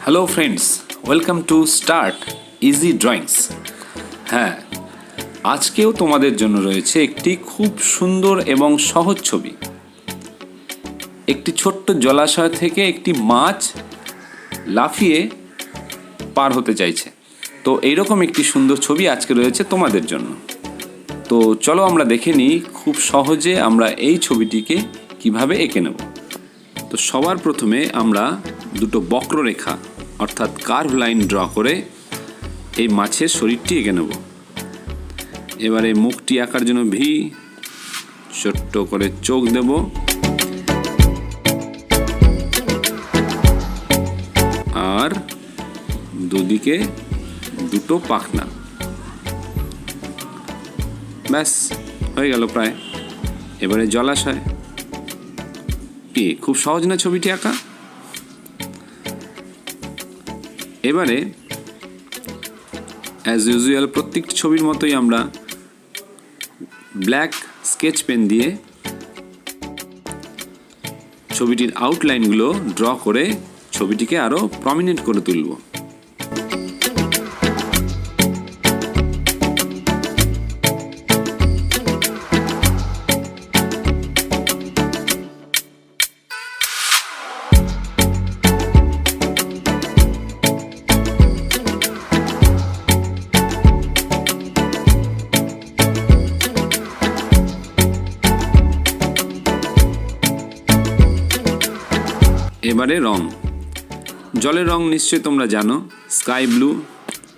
Hello friends, welcome to start easy drawings. হ্যাঁ, আজকেও তোমাদের জন্য রয়েছে একটি খুব সুন্দর এবং সহজ ছবি। একটি ছোট্ট জলাশয় থেকে একটি মাছ লাফিয়ে পার হতে চাইছে। তো এইরকম একটি সুন্দর ছবি আজকে রয়েছে তোমাদের জন্য। তো চলো আমরা দেখে নিই খুব সহজে আমরা এই ছবিটিকে কিভাবে এঁকে নেব। তো সবার প্রথমে আমরা দুটো বক্ররেখা অর্থাৎ কার্ভ লাইন ড্র করে এই মাছের শরীরটি এঁকে নেব। এবারে মুখটি আঁকার জন্য ভি, ছোট্ট করে চোখ দেব, আর দুদিকে দুটো পাখনা। ব্যাস হয়ে গেল প্রায়। এবারে জলাশয়। কি খুব সহজ না ছবিটি আঁকা? এবারে অ্যাজ ইউজুয়াল প্রত্যেকটি ছবির মতোই আমরা ব্ল্যাক স্কেচ পেন দিয়ে ছবিটির আউটলাইনগুলো ড্র করে ছবিটিকে আরও প্রমিনেন্ট করে তুলব। এবারে রং। জলের রং নিশ্চয়ই তোমরা জানো,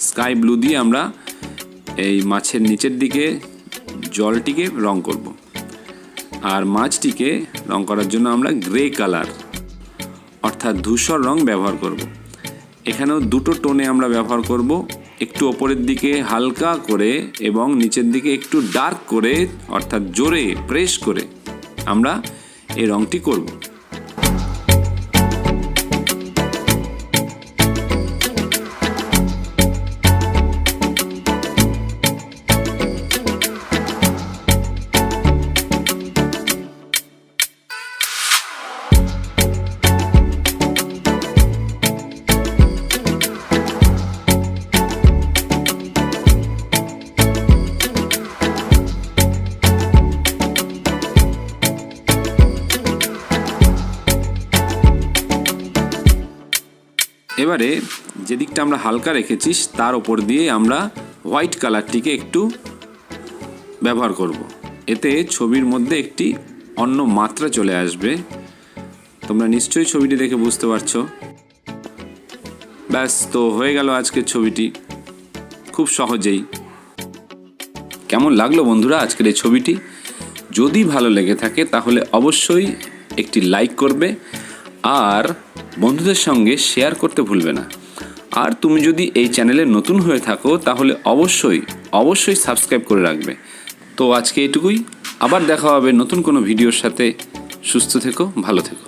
স্কাই ব্লু দিয়ে আমরা এই মাছের নিচের দিকে জলটিকে রং করব। আর মাছটিকে রং করার জন্য আমরা গ্রে কালার অর্থাৎ ধূসর রং ব্যবহার করব। এখানেও দুটো টোনে আমরা ব্যবহার করব, একটু ওপরের দিকে হালকা করে এবং নিচের দিকে একটু ডার্ক করে অর্থাৎ জোরে প্রেস করে আমরা এই রংটি করব। এবারে যে দিকটা আমরা হালকা রেখেছি তার ওপর দিয়ে আমরা হোয়াইট কালারটিকে একটু ব্যবহার করব। এতে ছবির মধ্যে একটি অন্য মাত্রা চলে আসবে। তোমরা নিশ্চয়ই ছবিটি দেখে বুঝতে পারছো। ব্যাস, তো হয়ে গেল আজকের ছবিটি খুব সহজেই। কেমন লাগলো বন্ধুরা আজকের এই ছবিটি? যদি ভালো লেগে থাকে তাহলে অবশ্যই একটি লাইক করবে আর বন্ধুদের সঙ্গে শেয়ার করতে ভুলবে না। আর তুমি যদি এই চ্যানেলে নতুন হয়ে থাকো তাহলে অবশ্যই সাবস্ক্রাইব করে রাখবে। তো আজকে এটুকুই, আবার দেখা হবে নতুন কোনো ভিডিওর সাথে। সুস্থ থেকো, ভালো থেকো।